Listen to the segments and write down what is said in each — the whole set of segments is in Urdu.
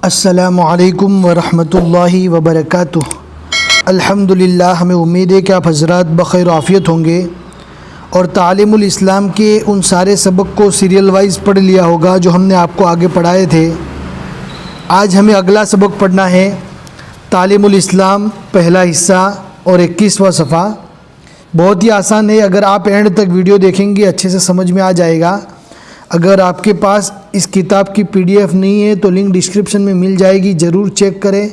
السلام علیکم ورحمۃ اللہ وبرکاتہ۔ الحمدللہ، ہمیں امید ہے کہ آپ حضرات بخیر و عافیت ہوں گے اور تعلیم الاسلام کے ان سارے سبق کو سیریل وائز پڑھ لیا ہوگا جو ہم نے آپ کو آگے پڑھائے تھے۔ آج ہمیں اگلا سبق پڑھنا ہے، تعلیم الاسلام پہلا حصہ اور 21واں صفحہ۔ بہت ہی آسان ہے، اگر آپ اینڈ تک ویڈیو دیکھیں گے اچھے سے سمجھ میں آ جائے گا۔ اگر آپ کے پاس اس کتاب کی PDF نہیں ہے تو لنک ڈسکرپشن میں مل جائے گی، ضرور چیک کریں۔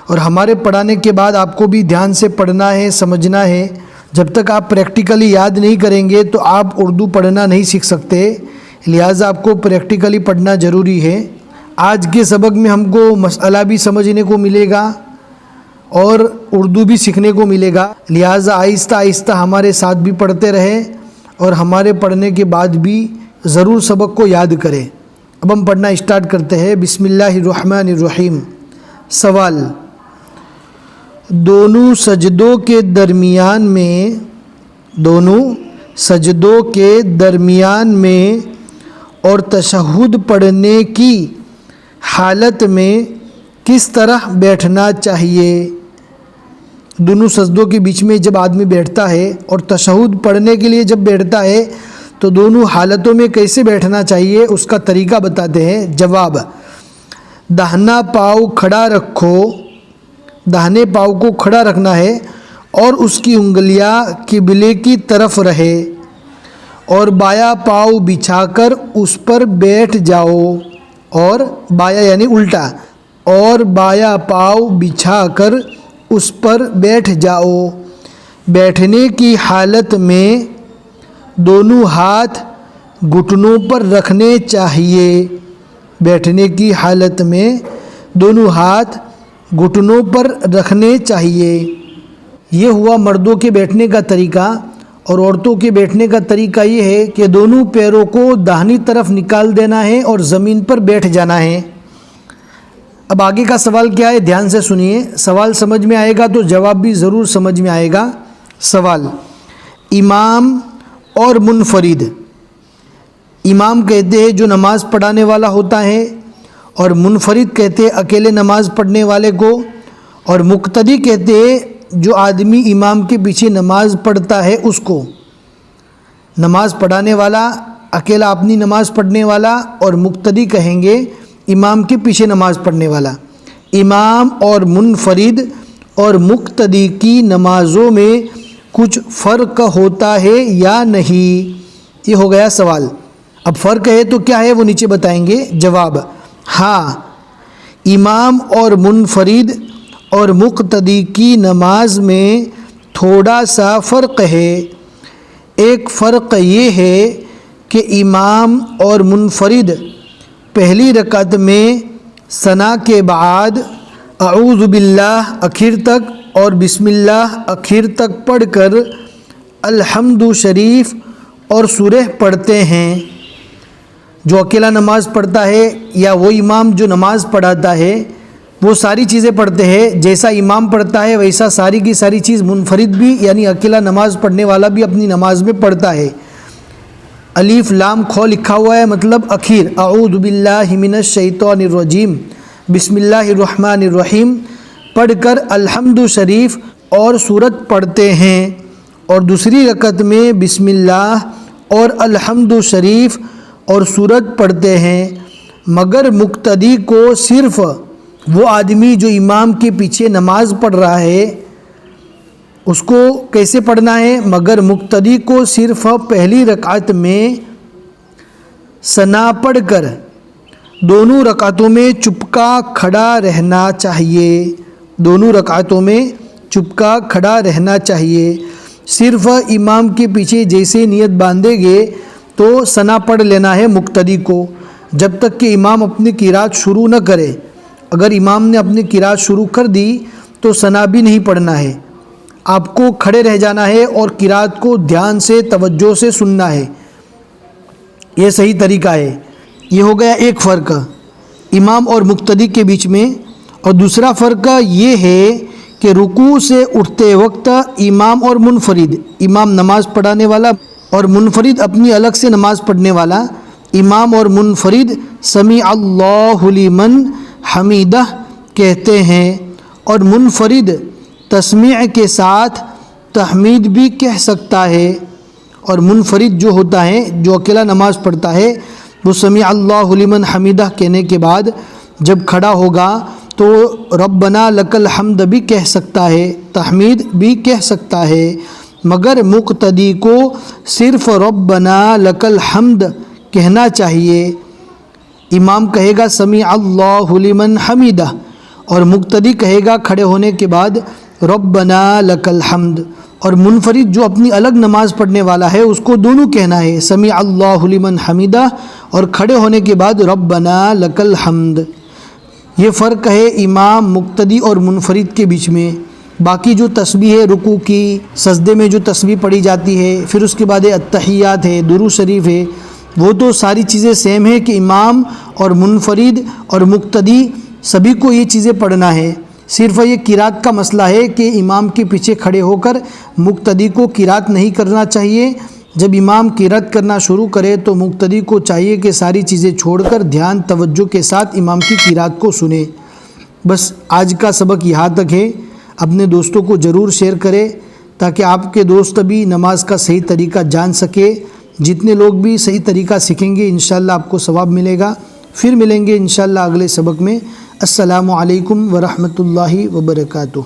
اور ہمارے پڑھانے کے بعد آپ کو بھی دھیان سے پڑھنا ہے، سمجھنا ہے۔ جب تک آپ پریکٹیکلی یاد نہیں کریں گے تو آپ اردو پڑھنا نہیں سیکھ سکتے، لہٰذا آپ کو پریکٹیکلی پڑھنا ضروری ہے۔ آج کے سبق میں ہم کو مسئلہ بھی سمجھنے کو ملے گا اور اردو بھی سیکھنے کو ملے گا، لہٰذا آہستہ آہستہ ہمارے ساتھ بھی پڑھتے رہیں اور ہمارے پڑھنے کے بعد بھی ضرور سبق کو یاد کریں۔ اب ہم پڑھنا اسٹارٹ کرتے ہیں۔ بسم اللہ الرحمن الرحیم۔ سوال: دونوں سجدوں کے درمیان میں اور تشہد پڑھنے کی حالت میں کس طرح بیٹھنا چاہیے؟ دونوں سجدوں کے بیچ میں جب آدمی بیٹھتا ہے اور تشہد پڑھنے کے لیے جب بیٹھتا ہے تو دونوں حالتوں میں کیسے بیٹھنا چاہیے، اس کا طریقہ بتاتے ہیں۔ جواب: داہنا پاؤں کھڑا رکھو، داہنے پاؤں کو کھڑا رکھنا ہے اور اس کی انگلیاں قبلے کی طرف رہے اور بایاں پاؤں بچھا کر اس پر بیٹھ جاؤ، اور بایاں یعنی الٹا، اور بایاں پاؤں بچھا کر اس پر بیٹھ جاؤ۔ بیٹھنے کی حالت میں دونوں ہاتھ گھٹنوں پر رکھنے چاہیے۔ بیٹھنے کی حالت میں دونوں ہاتھ گھٹنوں پر رکھنے چاہیے۔ یہ ہوا مردوں کے بیٹھنے کا طریقہ، اور عورتوں کے بیٹھنے کا طریقہ یہ ہے کہ دونوں پیروں کو داہنی طرف نکال دینا ہے اور زمین پر بیٹھ جانا ہے۔ اب آگے کا سوال کیا ہے، دھیان سے سنیے، سوال سمجھ میں آئے گا تو جواب بھی ضرور سمجھ میں آئے گا۔ سوال: امام اور منفرد۔ امام کہتے ہیں جو نماز پڑھانے والا ہوتا ہے، اور منفرد کہتے ہیں اکیلے نماز پڑھنے والے کو، اور مقتدی کہتے ہیں جو آدمی امام کے پیچھے نماز پڑھتا ہے اس کو۔ نماز پڑھانے والا اکیلا اپنی نماز پڑھنے والا، اور مقتدی کہیں گے امام کے پیچھے نماز پڑھنے والا۔ امام اور منفرد اور مقتدی کی نمازوں میں کچھ فرق ہوتا ہے یا نہیں؟ یہ ہو گیا سوال۔ اب فرق ہے تو کیا ہے وہ نیچے بتائیں گے۔ جواب: ہاں، امام اور منفرد اور مقتدی کی نماز میں تھوڑا سا فرق ہے۔ ایک فرق یہ ہے کہ امام اور منفرد پہلی رکعت میں ثنا کے بعد اعوذ باللہ آخر تک اور بسم اللہ آخر تک پڑھ کر الحمد شریف اور سورہ پڑھتے ہیں۔ جو اکیلا نماز پڑھتا ہے یا وہ امام جو نماز پڑھاتا ہے وہ ساری چیزیں پڑھتے ہیں، جیسا امام پڑھتا ہے ویسا ساری کی ساری چیز منفرد بھی یعنی اکیلا نماز پڑھنے والا بھی اپنی نماز میں پڑھتا ہے۔ الف لام کھو لکھا ہوا ہے، مطلب اخیر، اعوذ باللہ من الشیطان الرجیم بسم اللہ الرحمن الرحیم پڑھ کر الحمد شریف اور سورت پڑھتے ہیں، اور دوسری رکعت میں بسم اللہ اور الحمد شریف اور سورت پڑھتے ہیں۔ مگر مقتدی کو صرف وہ آدمی جو امام کے پیچھے نماز پڑھ رہا ہے اس کو کیسے پڑھنا ہے؟ مگر مقتدی کو صرف پہلی رکعت میں ثنا پڑھ کر دونوں رکعتوں میں چپکا کھڑا رہنا چاہیے۔ دونوں رکعتوں میں چپکا کھڑا رہنا چاہیے۔ صرف امام کے پیچھے جیسے نیت باندھے گے تو ثنا پڑھ لینا ہے مقتدی کو، جب تک کہ امام اپنی قرات شروع نہ کرے۔ اگر امام نے اپنی قرات شروع کر دی تو ثنا بھی نہیں پڑھنا ہے، آپ کو کھڑے رہ جانا ہے اور قرات کو دھیان سے توجہ سے سننا ہے۔ یہ صحیح طریقہ ہے۔ یہ ہو گیا ایک فرق امام اور مقتدی کے بیچ میں۔ اور دوسرا فرق یہ ہے کہ رکوع سے اٹھتے وقت امام اور منفرد، امام نماز پڑھانے والا اور منفرد اپنی الگ سے نماز پڑھنے والا، امام اور منفرد سمیع اللہ لمن حمیدہ کہتے ہیں، اور منفرد تسمیع کے ساتھ تحمید بھی کہہ سکتا ہے، اور منفرد جو ہوتا ہے، جو اکیلا نماز پڑھتا ہے، وہ سمیع اللہ لمن حمیدہ کہنے کے بعد جب کھڑا ہوگا تو ربنا لک الحمد بھی کہہ سکتا ہے، تحمید بھی کہہ سکتا ہے، مگر مقتدی کو صرف ربنا لک الحمد کہنا چاہیے۔ امام کہے گا سمیع اللہ لمن حمیدہ، اور مقتدی کہے گا کھڑے ہونے کے بعد ربنا لک الحمد، اور منفرد جو اپنی الگ نماز پڑھنے والا ہے اس کو دونوں کہنا ہے، سمیع اللہ لمن حمیدہ اور کھڑے ہونے کے بعد ربنا لک الحمد۔ یہ فرق ہے امام، مقتدی اور منفرد کے بیچ میں۔ باقی جو تسبیح ہے رکوع کی، سجدے میں جو تسبیح پڑھی جاتی ہے، پھر اس کے بعد التحیات ہے، درود شریف ہے، وہ تو ساری چیزیں سیم ہے کہ امام اور منفرد اور مقتدی سبھی کو یہ چیزیں پڑھنا ہے۔ صرف یہ قرات کا مسئلہ ہے کہ امام کے پیچھے کھڑے ہو کر مقتدی کو قرات نہیں کرنا چاہیے۔ جب امام قرات کرنا شروع کرے تو مقتدی کو چاہیے کہ ساری چیزیں چھوڑ کر دھیان توجہ کے ساتھ امام کی قرات کو سنے۔ بس آج کا سبق یہاں تک ہے۔ اپنے دوستوں کو ضرور شیئر کریں تاکہ آپ کے دوست بھی نماز کا صحیح طریقہ جان سکے۔ جتنے لوگ بھی صحیح طریقہ سیکھیں گے انشاءاللہ آپ کو ثواب ملے گا۔ پھر ملیں گے انشاءاللہ اگلے سبق میں۔ السلام علیکم ورحمۃ اللہ وبرکاتہ۔